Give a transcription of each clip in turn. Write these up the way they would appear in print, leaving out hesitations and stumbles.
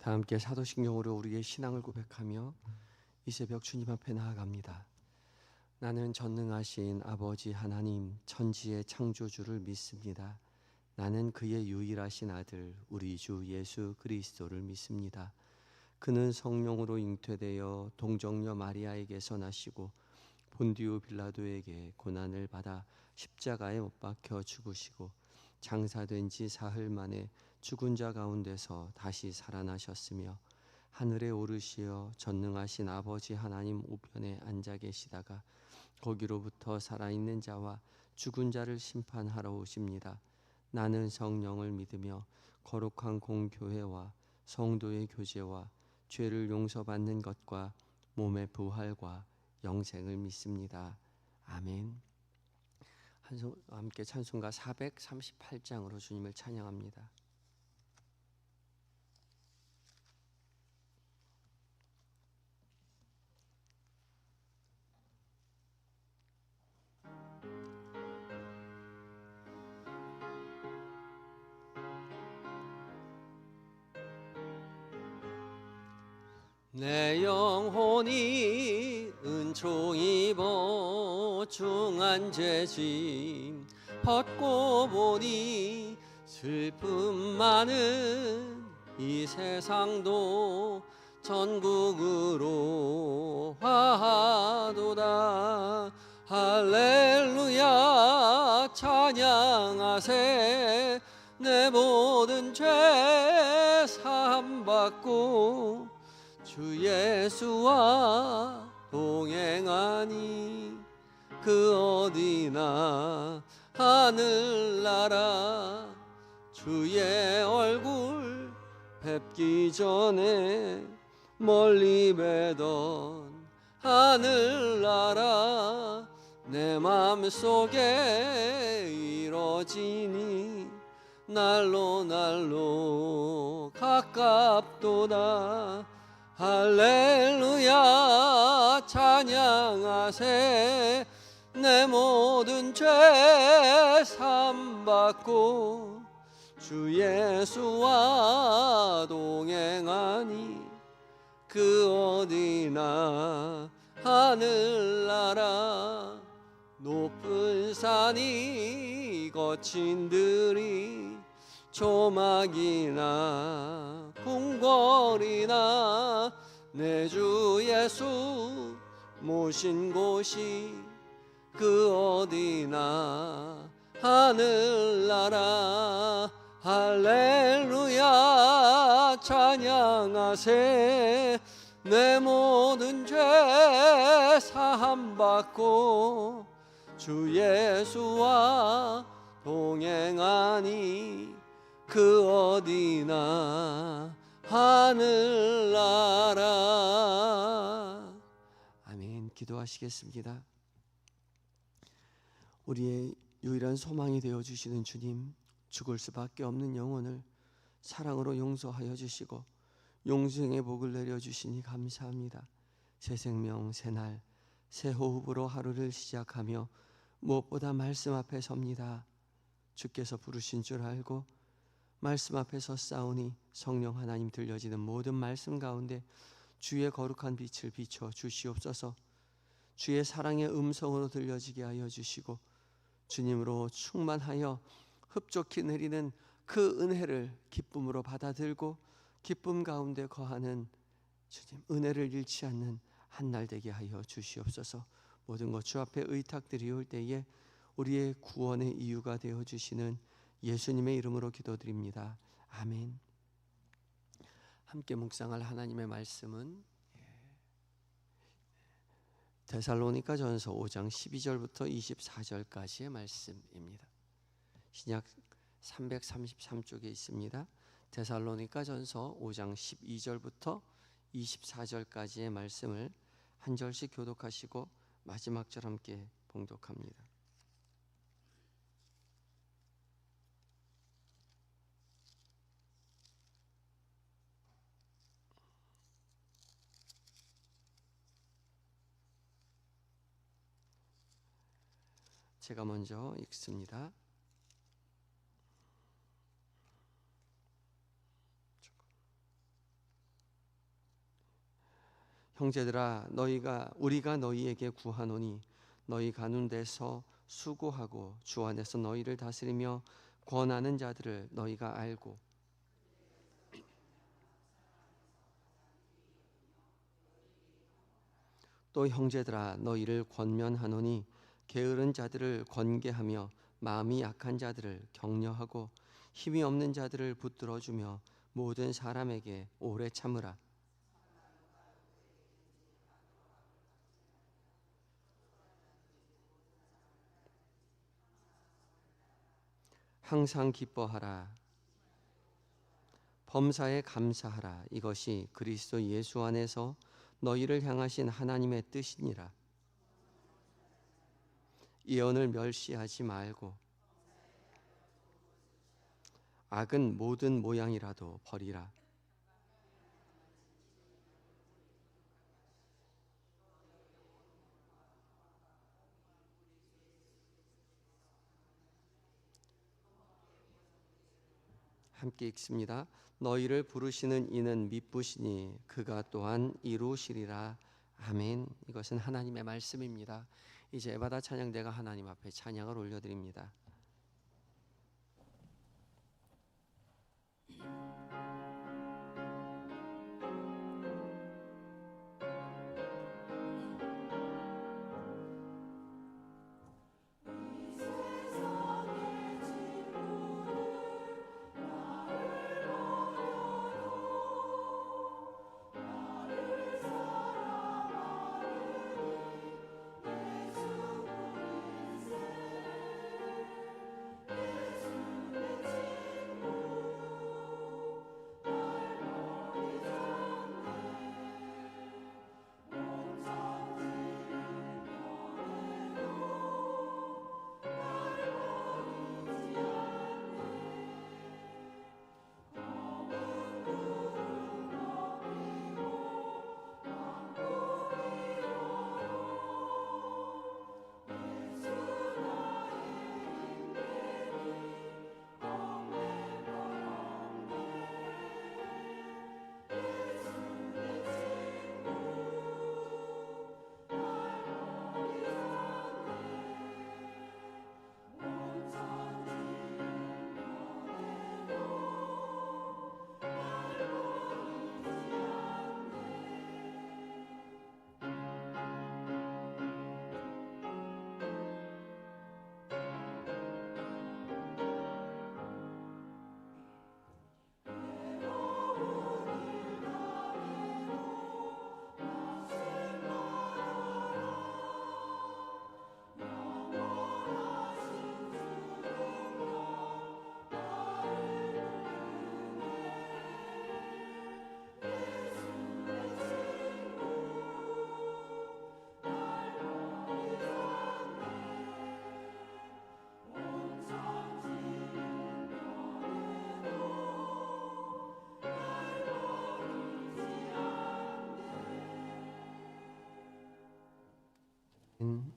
다 함께 사도신경으로 우리의 신앙을 고백하며 이 새벽 주님 앞에 나아갑니다. 나는 전능하신 아버지 하나님 천지의 창조주를 믿습니다. 나는 그의 유일하신 아들 우리 주 예수 그리스도를 믿습니다. 그는 성령으로 잉태되어 동정녀 마리아에게서 나시고 본디오 빌라도에게 고난을 받아 십자가에 못 박혀 죽으시고 장사된 지 사흘 만에 죽은 자 가운데서 다시 살아나셨으며 하늘에 오르시어 전능하신 아버지 하나님 우편에 앉아 계시다가 거기로부터 살아있는 자와 죽은 자를 심판하러 오십니다. 나는 성령을 믿으며 거룩한 공교회와 성도의 교제와 죄를 용서받는 것과 몸의 부활과 영생을 믿습니다. 아멘. 함께 찬송가 438장으로 주님을 찬양합니다. 내 영혼이 은총 입어 중한 죄짐 벗고 보니 슬픔 많은 이 세상도 전국으로 화하도다. 할렐루야 찬양하세. 내 모든 죄 사함받고 주 예수와 동행하니 그 어디나 하늘나라. 주의 얼굴 뵙기 전에 멀리 뵈던 하늘나라. 내 맘속에 이뤄지니 날로 날로 가깝도다. 할렐루야 찬양하세. 내 모든 죄 사함받고 주 예수와 동행하니 그 어디나 하늘나라. 높은 산이 거친 들이 조막이나 궁궐이나 내 주 예수 모신 곳이 그 어디나 하늘나라. 할렐루야 찬양하세. 내 모든 죄 사함받고 주 예수와 동행하니 그 어디나 하늘나라. 아멘. 기도하시겠습니다. 우리의 유일한 소망이 되어주시는 주님, 죽을 수밖에 없는 영혼을 사랑으로 용서하여 주시고 용생의 복을 내려주시니 감사합니다. 새 생명, 새 날, 새 호흡으로 하루를 시작하며 무엇보다 말씀 앞에 섭니다. 주께서 부르신 줄 알고 말씀 앞에서 싸우니 성령 하나님 들려지는 모든 말씀 가운데 주의 거룩한 빛을 비춰 주시옵소서. 주의 사랑의 음성으로 들려지게 하여 주시고 주님으로 충만하여 흡족히 내리는 그 은혜를 기쁨으로 받아들고 기쁨 가운데 거하는 주님 은혜를 잃지 않는 한날 되게 하여 주시옵소서. 모든 것 주 앞에 의탁드리올 때에 우리의 구원의 이유가 되어주시는 예수님의 이름으로 기도드립니다. 아멘. 함께 묵상할 하나님의 말씀은 데살로니가 전서 5장 12절부터 24절까지의 말씀입니다. 신약 333쪽에 있습니다. 데살로니가 전서 5장 12절부터 24절까지의 말씀을 한 절씩 교독하시고 마지막 절 함께 봉독합니다. 제가 먼저 읽습니다. 형제들아 우리가 너희에게 구하노니 너희 가는 데서 수고하고 주 안에서 너희를 다스리며 권하는 자들을 너희가 알고 또 형제들아 너희를 권면하노니 게으른 자들을 권계하며 마음이 약한 자들을 격려하고 힘이 없는 자들을 붙들어 주며 모든 사람에게 오래 참으라. 항상 기뻐하라. 범사에 감사하라. 이것이 그리스도 예수 안에서 너희를 향하신 하나님의 뜻이니라. 예언을 멸시하지 말고 악은 모든 모양이라도 버리라. 함께 읽습니다. 너희를 부르시는 이는 미쁘시니 그가 또한 이루시리라. 아멘. 이것은 하나님의 말씀입니다. 이제 에바다 찬양대가 하나님 앞에 찬양을 올려드립니다.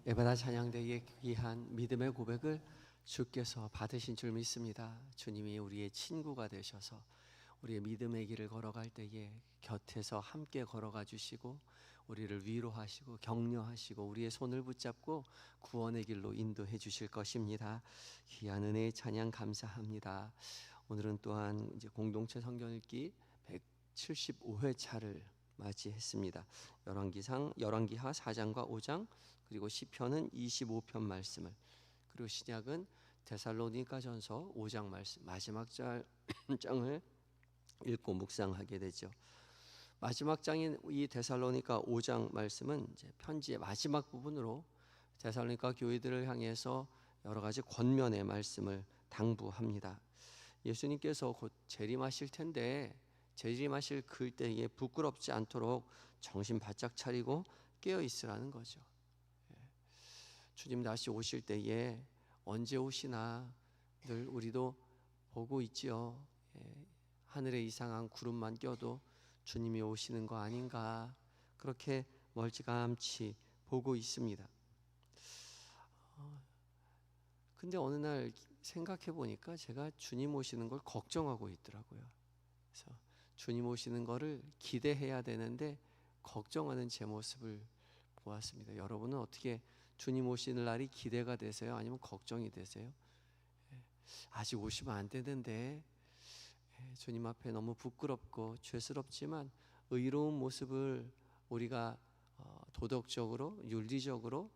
에바다 찬양대의 귀한 믿음의 고백을 주께서 받으신 줄 믿습니다. 주님이 우리의 친구가 되셔서 우리의 믿음의 길을 걸어갈 때에 곁에서 함께 걸어가 주시고 우리를 위로하시고 격려하시고 우리의 손을 붙잡고 구원의 길로 인도해 주실 것입니다. 귀한 은혜의 찬양 감사합니다. 오늘은 또한 이제 공동체 성경 읽기 175회차를 맞이했습니다. 열왕기하 4장과 5장 그리고 시편은 25편 말씀을 그리고 신약은 데살로니가전서 5장 말씀 마지막 장을 읽고 묵상하게 되죠. 마지막 장인 이 데살로니가 5장 말씀은 이제 편지의 마지막 부분으로 데살로니가 교회들을 향해서 여러 가지 권면의 말씀을 당부합니다. 예수님께서 곧 재림하실 텐데 재림하실 그 때에 부끄럽지 않도록 정신 바짝 차리고 깨어 있으라는 거죠. 주님 다시 오실 때에 언제 오시나 늘 우리도 보고 있지요. 하늘에 이상한 구름만 껴도 주님이 오시는 거 아닌가 그렇게 멀찌감치 보고 있습니다. 근데 어느 날 생각해 보니까 제가 주님 오시는 걸 걱정하고 있더라고요. 그래서 주님 오시는 거를 기대해야 되는데 걱정하는 제 모습을 보았습니다. 여러분은 어떻게 주님 오시는 날이 기대가 되세요? 아니면 걱정이 되세요? 아직 오시면 안 되는데 주님 앞에 너무 부끄럽고 죄스럽지만 의로운 모습을 우리가 도덕적으로 윤리적으로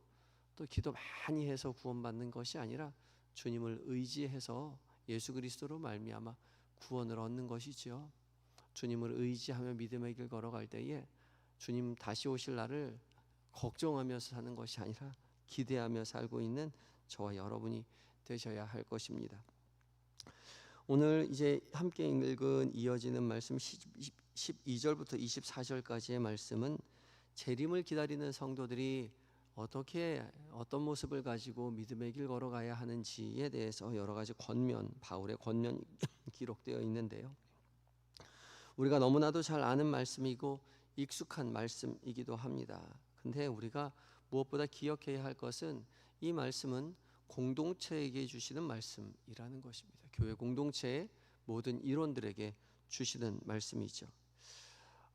또 기도 많이 해서 구원받는 것이 아니라 주님을 의지해서 예수 그리스도로 말미암아 구원을 얻는 것이지요. 주님을 의지하며 믿음의 길 걸어갈 때에 주님 다시 오실 날을 걱정하면서 사는 것이 아니라 기대하며 살고 있는 저와 여러분이 되셔야 할 것입니다. 오늘 이제 함께 읽은 이어지는 말씀 12절부터 24절까지의 말씀은 재림을 기다리는 성도들이 어떻게 어떤 모습을 가지고 믿음의 길 걸어가야 하는지에 대해서 여러 가지 바울의 권면이 기록되어 있는데요. 우리가 너무나도 잘 아는 말씀이고 익숙한 말씀이기도 합니다. 근데 우리가 무엇보다 기억해야 할 것은 이 말씀은 공동체에게 주시는 말씀이라는 것입니다. 교회 공동체의 모든 일원들에게 주시는 말씀이죠.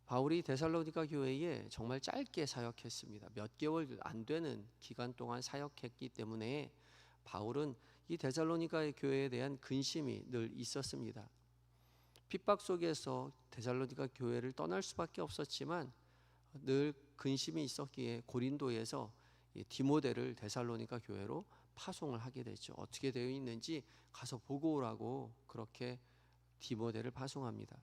바울이 데살로니가 교회에 정말 짧게 사역했습니다. 몇 개월 안 되는 기간 동안 사역했기 때문에 바울은 이 데살로니가 교회에 대한 근심이 늘 있었습니다. 핍박 속에서 데살로니가 교회를 떠날 수밖에 없었지만 늘 근심이 있었기에 고린도에서 디모데를 데살로니가 교회로 파송을 하게 됐죠. 어떻게 되어 있는지 가서 보고 오라고 그렇게 디모데를 파송합니다.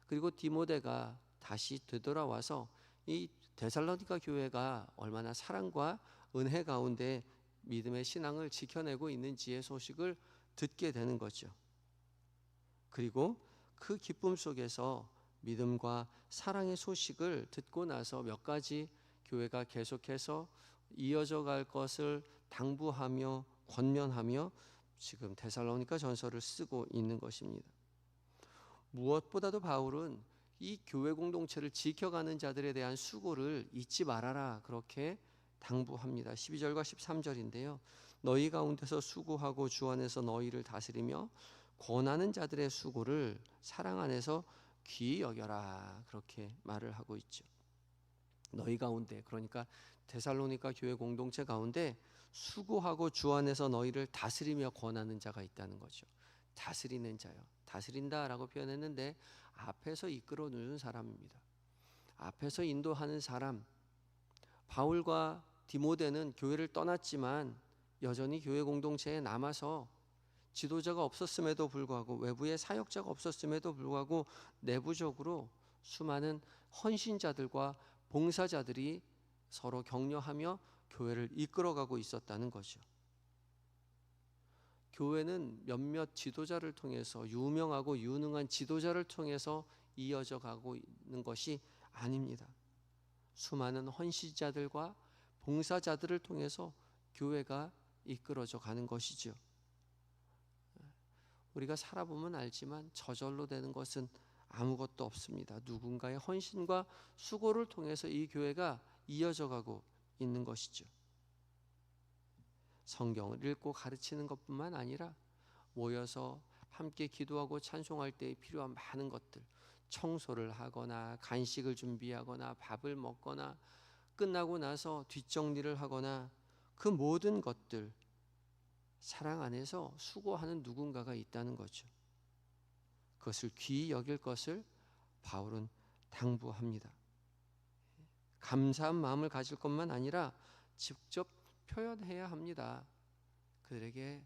그리고 디모데가 다시 되돌아와서 이 데살로니가 교회가 얼마나 사랑과 은혜 가운데 믿음의 신앙을 지켜내고 있는지의 소식을 듣게 되는 거죠. 그리고 그 기쁨 속에서 믿음과 사랑의 소식을 듣고 나서 몇 가지 교회가 계속해서 이어져 갈 것을 당부하며 권면하며 지금 데살로니가 전서를 쓰고 있는 것입니다. 무엇보다도 바울은 이 교회 공동체를 지켜가는 자들에 대한 수고를 잊지 말아라 그렇게 당부합니다. 12절과 13절인데요. 너희 가운데서 수고하고 주 안에서 너희를 다스리며 권하는 자들의 수고를 사랑 안에서 귀히 여겨라 그렇게 말을 하고 있죠. 너희 가운데, 그러니까 데살로니가 교회 공동체 가운데 수고하고 주 안에서 너희를 다스리며 권하는 자가 있다는 거죠. 다스리는 자요. 다스린다라고 표현했는데 앞에서 이끌어 주는 사람입니다. 앞에서 인도하는 사람. 바울과 디모데는 교회를 떠났지만 여전히 교회 공동체에 남아서 지도자가 없었음에도 불구하고 외부에 사역자가 없었음에도 불구하고 내부적으로 수많은 헌신자들과 봉사자들이 서로 격려하며 교회를 이끌어가고 있었다는 거죠. 교회는 몇몇 지도자를 통해서 유명하고 유능한 지도자를 통해서 이어져 가고 있는 것이 아닙니다. 수많은 헌신자들과 봉사자들을 통해서 교회가 이끌어져 가는 것이죠. 우리가 살아보면 알지만 저절로 되는 것은 아무것도 없습니다. 누군가의 헌신과 수고를 통해서 이 교회가 이어져 가고 있는 것이죠. 성경을 읽고 가르치는 것뿐만 아니라 모여서 함께 기도하고 찬송할 때 필요한 많은 것들, 청소를 하거나 간식을 준비하거나 밥을 먹거나 끝나고 나서 뒷정리를 하거나 그 모든 것들, 사랑 안에서 수고하는 누군가가 있다는 거죠. 그것을 귀히 여길 것을 바울은 당부합니다. 감사한 마음을 가질 것만 아니라 직접 표현해야 합니다. 그들에게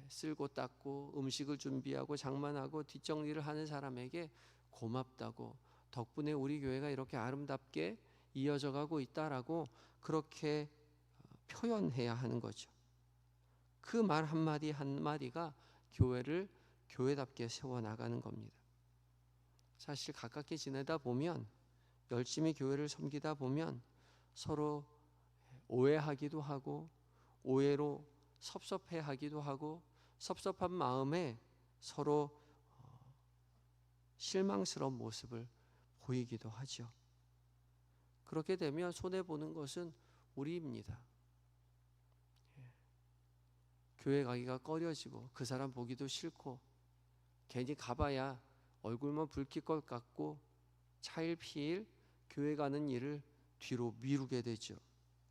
쓸고 닦고 음식을 준비하고 장만하고 뒷정리를 하는 사람에게 고맙다고, 덕분에 우리 교회가 이렇게 아름답게 이어져 가고 있다라고 그렇게 표현해야 하는 거죠. 그 말 한마디 한마디가 교회를 교회답게 세워나가는 겁니다. 사실 가깝게 지내다 보면, 열심히 교회를 섬기다 보면 서로 오해하기도 하고 오해로 섭섭해하기도 하고 섭섭한 마음에 서로 실망스러운 모습을 보이기도 하죠. 그렇게 되면 손해보는 것은 우리입니다. 교회 가기가 꺼려지고 그 사람 보기도 싫고 괜히 가봐야 얼굴만 붉힐 것 같고 차일피일 교회 가는 일을 뒤로 미루게 되죠.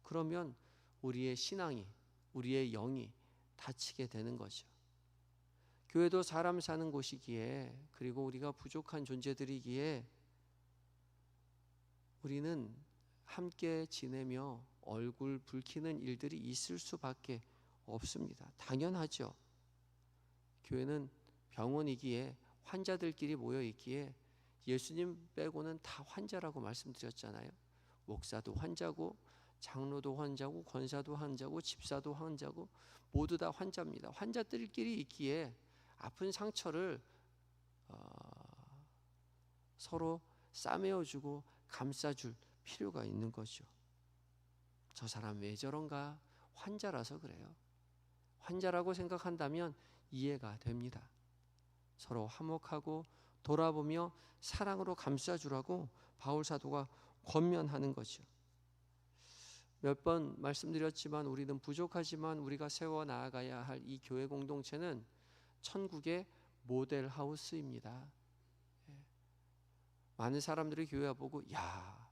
그러면 우리의 신앙이, 우리의 영이 다치게 되는 거죠. 교회도 사람 사는 곳이기에, 그리고 우리가 부족한 존재들이기에 우리는 함께 지내며 얼굴 붉히는 일들이 있을 수밖에 없습니다. 당연하죠. 교회는 병원이기에, 환자들끼리 모여 있기에 예수님 빼고는 다 환자라고 말씀드렸잖아요. 목사도 환자고, 장로도 환자고, 권사도 환자고, 집사도 환자고, 모두 다 환자입니다. 환자들끼리 있기에 아픈 상처를 서로 싸매어주고 감싸줄 필요가 있는 거죠. 저 사람 왜 저런가? 환자라서 그래요. 환자라고 생각한다면 이해가 됩니다. 서로 화목하고 돌아보며 사랑으로 감싸주라고 바울 사도가 권면하는 거죠. 몇 번 말씀드렸지만 우리는 부족하지만 우리가 세워 나아가야 할 이 교회 공동체는 천국의 모델 하우스입니다. 많은 사람들이 교회 보고, 야,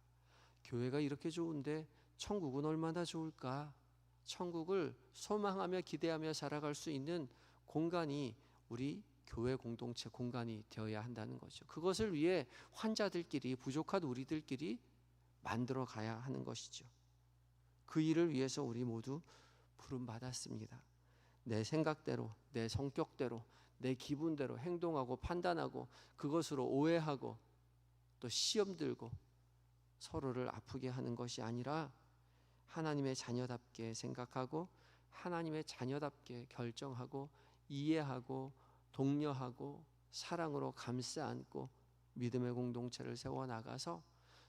교회가 이렇게 좋은데 천국은 얼마나 좋을까? 천국을 소망하며 기대하며 살아갈 수 있는 공간이 우리 교회 공동체 공간이 되어야 한다는 거죠. 그것을 위해 환자들끼리, 부족한 우리들끼리 만들어 가야 하는 것이죠. 그 일을 위해서 우리 모두 부름받았습니다. 내 생각대로, 내 성격대로, 내 기분대로 행동하고 판단하고 그것으로 오해하고 또 시험 들고 서로를 아프게 하는 것이 아니라 하나님의 자녀답게 생각하고 하나님의 자녀답게 결정하고 이해하고 독려하고 사랑으로 감싸 안고 믿음의 공동체를 세워나가서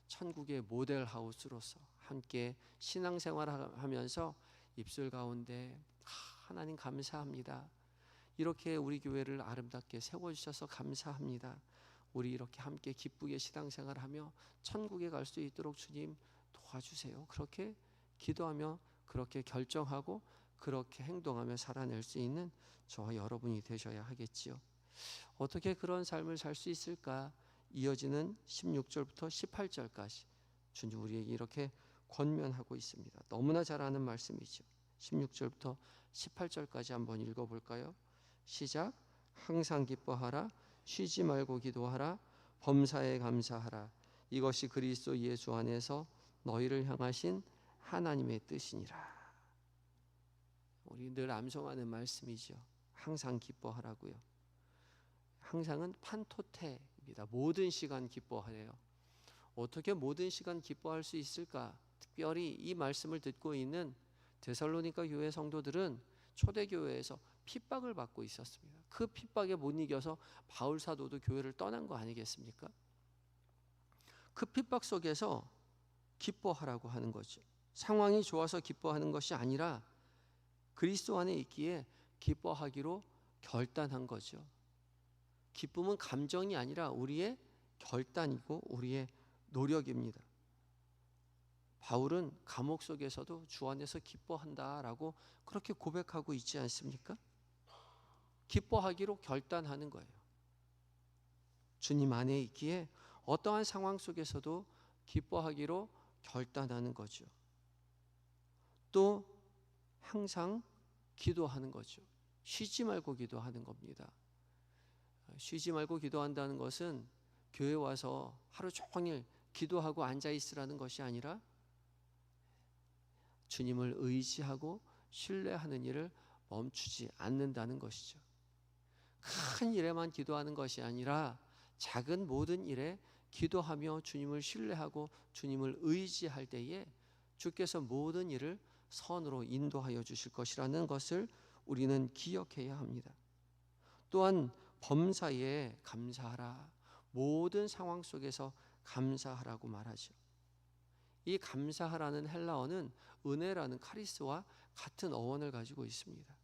천국의 모델 하우스로서 함께 신앙생활하면서 입술 가운데 하나님 감사합니다. 이렇게 우리 교회를 아름답게 세워주셔서 감사합니다. 우리 이렇게 함께 기쁘게 신앙생활하며 천국에 갈 수 있도록 주님 도와주세요. 그렇게 기도하며 그렇게 결정하고 그렇게 행동하며 살아낼 수 있는 저와 여러분이 되셔야 하겠지요. 어떻게 그런 삶을 살 수 있을까? 이어지는 16절부터 18절까지 주님 우리에게 이렇게 권면하고 있습니다. 너무나 잘 아는 말씀이죠. 16절부터 18절까지 한번 읽어볼까요? 시작. 항상 기뻐하라. 쉬지 말고 기도하라. 범사에 감사하라. 이것이 그리스도 예수 안에서 너희를 향하신 하나님의 뜻이니라. 우리 늘 암송하는 말씀이죠. 항상 기뻐하라고요. 항상은 판토테입니다. 모든 시간 기뻐하래요. 어떻게 모든 시간 기뻐할 수 있을까? 특별히 이 말씀을 듣고 있는 데살로니가 교회 성도들은 초대교회에서 핍박을 받고 있었습니다. 그 핍박에 못 이겨서 바울 사도도 교회를 떠난 거 아니겠습니까? 그 핍박 속에서 기뻐하라고 하는 거죠. 상황이 좋아서 기뻐하는 것이 아니라 그리스도 안에 있기에 기뻐하기로 결단한 거죠. 기쁨은 감정이 아니라 우리의 결단이고 우리의 노력입니다. 바울은 감옥 속에서도 주 안에서 기뻐한다라고 그렇게 고백하고 있지 않습니까? 기뻐하기로 결단하는 거예요. 주님 안에 있기에 어떠한 상황 속에서도 기뻐하기로 결단하는 거죠. 또 항상 기도하는 거죠. 쉬지 말고 기도하는 겁니다. 쉬지 말고 기도한다는 것은 교회 와서 하루 종일 기도하고 앉아 있으라는 것이 아니라 주님을 의지하고 신뢰하는 일을 멈추지 않는다는 것이죠. 큰 일에만 기도하는 것이 아니라 작은 모든 일에 기도하며 주님을 신뢰하고 주님을 의지할 때에 주께서 모든 일을 선으로 인도하여 주실 것이라는 것을 우리는 기억해야 합니다. 또한 범사에 감사하라. 모든 상황 속에서 감사하라고 말하죠. 이 감사하라는 헬라어는 은혜라는 카리스와 같은 어원을 가지고 있습니다.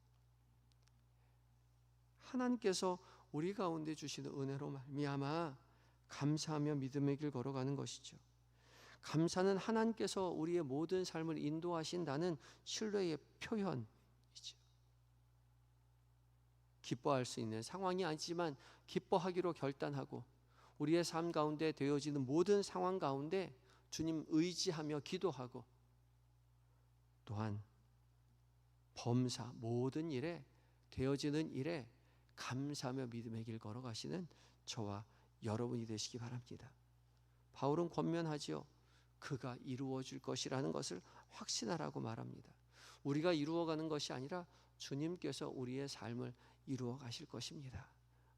하나님께서 우리 가운데 주시는 은혜로 말미암아 감사하며 믿음의 길 걸어가는 것이죠. 감사는 하나님께서 우리의 모든 삶을 인도하신다는 신뢰의 표현이죠. 기뻐할 수 있는 상황이 아니지만 기뻐하기로 결단하고 우리의 삶 가운데 되어지는 모든 상황 가운데 주님 의지하며 기도하고 또한 범사 모든 일에 되어지는 일에 감사하며 믿음의 길 걸어가시는 저와 여러분이 되시기 바랍니다. 바울은 권면하지요. 그가 이루어 줄 것이라는 것을 확신하라고 말합니다. 우리가 이루어가는 것이 아니라 주님께서 우리의 삶을 이루어 가실 것입니다.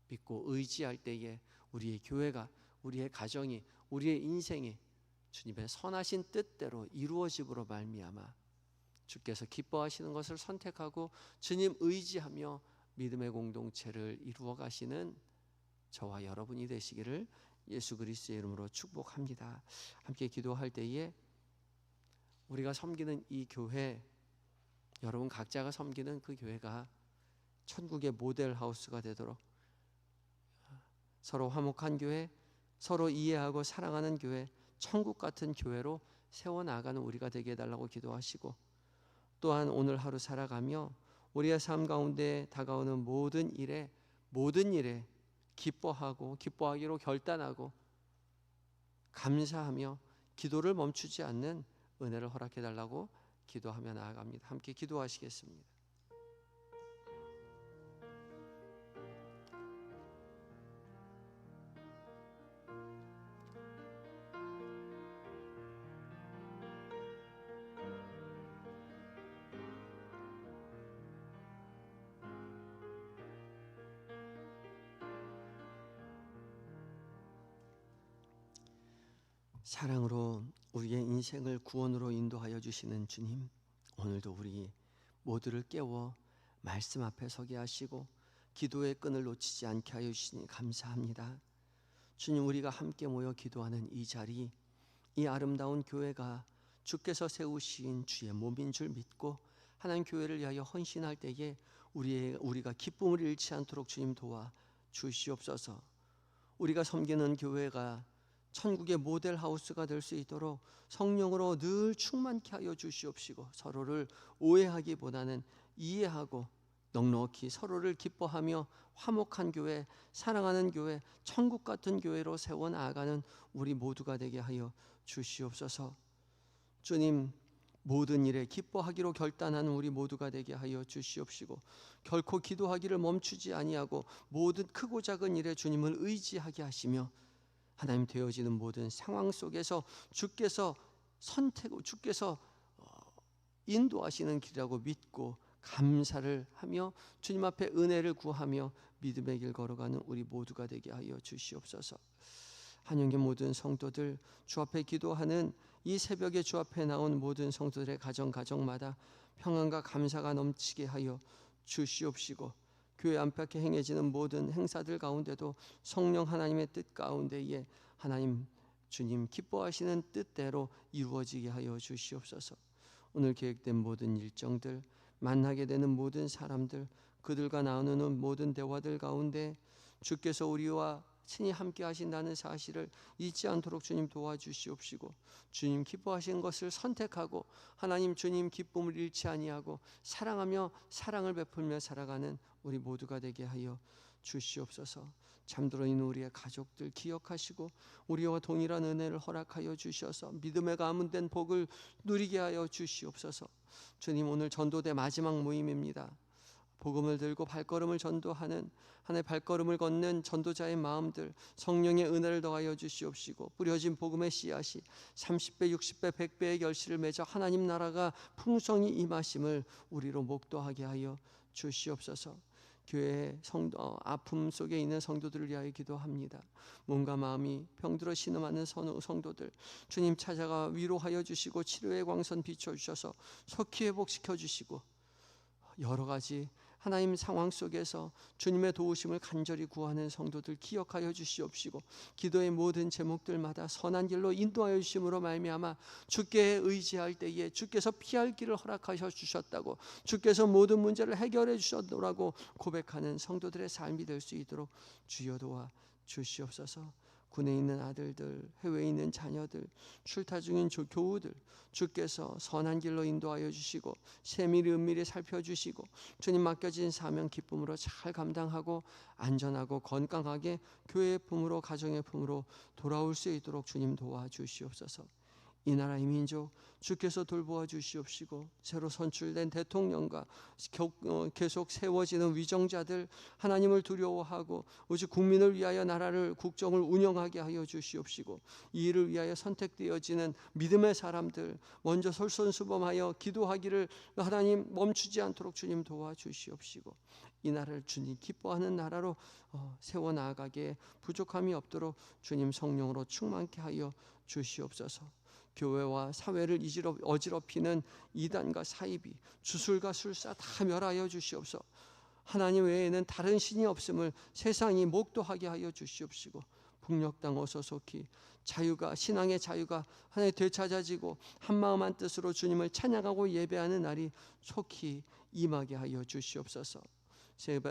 믿고 의지할 때에 우리의 교회가, 우리의 가정이, 우리의 인생이 주님의 선하신 뜻대로 이루어짐으로 말미암아 주께서 기뻐하시는 것을 선택하고 주님 의지하며 믿음의 공동체를 이루어 가시는 저와 여러분이 되시기를 예수 그리스도의 이름으로 축복합니다. 함께 기도할 때에 우리가 섬기는 이 교회, 여러분 각자가 섬기는 그 교회가 천국의 모델 하우스가 되도록 서로 화목한 교회, 서로 이해하고 사랑하는 교회, 천국 같은 교회로 세워나가는 우리가 되게 해달라고 기도하시고, 또한 오늘 하루 살아가며 우리의 삶 가운데 다가오는 모든 일에 기뻐하고 기뻐하기로 결단하고 감사하며 기도를 멈추지 않는 은혜를 허락해 달라고 기도하며 나아갑니다. 함께 기도하시겠습니다. 사랑으로 우리의 인생을 구원으로 인도하여 주시는 주님, 오늘도 우리 모두를 깨워 말씀 앞에 서게 하시고 기도의 끈을 놓치지 않게 하여 주시니 감사합니다. 주님, 우리가 함께 모여 기도하는 이 자리, 이 아름다운 교회가 주께서 세우신 주의 몸인 줄 믿고 하나님 교회를 위하여 헌신할 때에 우리가 기쁨을 잃지 않도록 주님 도와 주시옵소서. 우리가 섬기는 교회가 천국의 모델 하우스가 될 수 있도록 성령으로 늘 충만케 하여 주시옵시고, 서로를 오해하기보다는 이해하고 넉넉히 서로를 기뻐하며 화목한 교회, 사랑하는 교회, 천국 같은 교회로 세워나가는 우리 모두가 되게 하여 주시옵소서. 주님, 모든 일에 기뻐하기로 결단하는 우리 모두가 되게 하여 주시옵시고, 결코 기도하기를 멈추지 아니하고 모든 크고 작은 일에 주님을 의지하게 하시며 하나님 되어지는 모든 상황 속에서 주께서 인도하시는 길이라고 믿고 감사를 하며 주님 앞에 은혜를 구하며 믿음의 길 걸어가는 우리 모두가 되게 하여 주시옵소서. 한영계 모든 성도들, 주 앞에 기도하는 이 새벽에 주 앞에 나온 모든 성도들의 가정마다 평안과 감사가 넘치게 하여 주시옵시고, 교회 안팎에 행해지는 모든 행사들 가운데도 성령 하나님의 뜻 가운데에 하나님 주님 기뻐하시는 뜻대로 이루어지게 하여 주시옵소서. 오늘 계획된 모든 일정들, 만나게 되는 모든 사람들, 그들과 나누는 모든 대화들 가운데 주께서 우리와 친히 함께 하신다는 사실을 잊지 않도록 주님 도와주시옵시고, 주님 기뻐하신 것을 선택하고 하나님 주님 기쁨을 잃지 아니하고 사랑하며 사랑을 베풀며 살아가는 우리 모두가 되게 하여 주시옵소서. 잠들어 있는 우리의 가족들 기억하시고 우리와 동일한 은혜를 허락하여 주셔서 믿음에 가문된 복을 누리게 하여 주시옵소서. 주님, 오늘 전도대 마지막 모임입니다. 복음을 들고 발걸음을 전도하는 하나의 발걸음을 걷는 전도자의 마음들, 성령의 은혜를 더하여 주시옵시고, 뿌려진 복음의 씨앗이 30배, 60배, 100배의 결실을 맺어 하나님 나라가 풍성히 임하심을 우리로 목도하게 하여 주시옵소서. 교회의 아픔 속에 있는 성도들을 위하여 기도합니다. 몸과 마음이 병들어 신음하는 성도들, 주님 찾아가 위로하여 주시고 치료의 광선 비춰주셔서 속히 회복시켜 주시고, 여러 가지 하나님 상황 속에서 주님의 도우심을 간절히 구하는 성도들 기억하여 주시옵시고, 기도의 모든 제목들마다 선한 길로 인도하여 주심으로 말미암아 주께 의지할 때에 주께서 피할 길을 허락하셔 주셨다고, 주께서 모든 문제를 해결해 주셨노라고 고백하는 성도들의 삶이 될 수 있도록 주여 도와 주시옵소서. 군에 있는 아들들, 해외에 있는 자녀들, 출타 중인 교우들, 주께서 선한 길로 인도하여 주시고 세밀히 은밀히 살펴주시고 주님 맡겨진 사명 기쁨으로 잘 감당하고 안전하고 건강하게 교회의 품으로 가정의 품으로 돌아올 수 있도록 주님 도와주시옵소서. 이 나라의 민족 주께서 돌보아 주시옵시고, 새로 선출된 대통령과 계속 세워지는 위정자들, 하나님을 두려워하고 오직 국민을 위하여 나라를 국정을 운영하게 하여 주시옵시고, 이 일을 위하여 선택되어지는 믿음의 사람들 먼저 솔선수범하여 기도하기를 하나님 멈추지 않도록 주님 도와주시옵시고, 이 나라를 주님 기뻐하는 나라로 세워나가게 부족함이 없도록 주님 성령으로 충만케 하여 주시옵소서. 교회와 사회를 어지럽히는 이단과 사이비, 주술과 술사 다 멸하여 주시옵소서. 하나님 외에는 다른 신이 없음을 세상이 목도하게 하여 주시옵시고, 북녘 땅 어서속히 자유가, 신앙의 자유가 하나님 되찾아지고 한마음 한뜻으로 주님을 찬양하고 예배하는 날이 속히 임하게 하여 주시옵소서.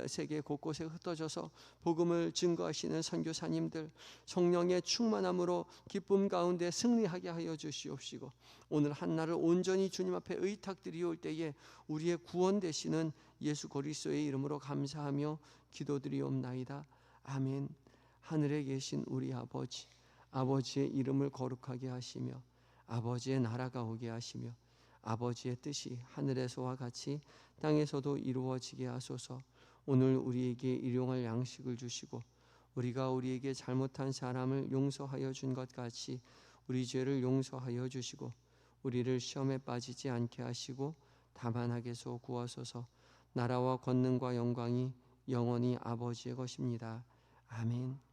세계 곳곳에 흩어져서 복음을 증거하시는 선교사님들, 성령의 충만함으로 기쁨 가운데 승리하게 하여 주시옵시고, 오늘 한날을 온전히 주님 앞에 의탁드리올 때에 우리의 구원 되시는 예수 그리스도의 이름으로 감사하며 기도드리옵나이다. 아멘. 하늘에 계신 우리 아버지, 아버지의 이름을 거룩하게 하시며 아버지의 나라가 오게 하시며 아버지의 뜻이 하늘에서와 같이 땅에서도 이루어지게 하소서. 오늘 우리에게 일용할 양식을 주시고, 우리가 우리에게 잘못한 사람을 용서하여 준 것 같이 우리 죄를 용서하여 주시고, 우리를 시험에 빠지지 않게 하시고 다만 악에서 구하소서. 나라와 권능과 영광이 영원히 아버지의 것입니다. 아멘.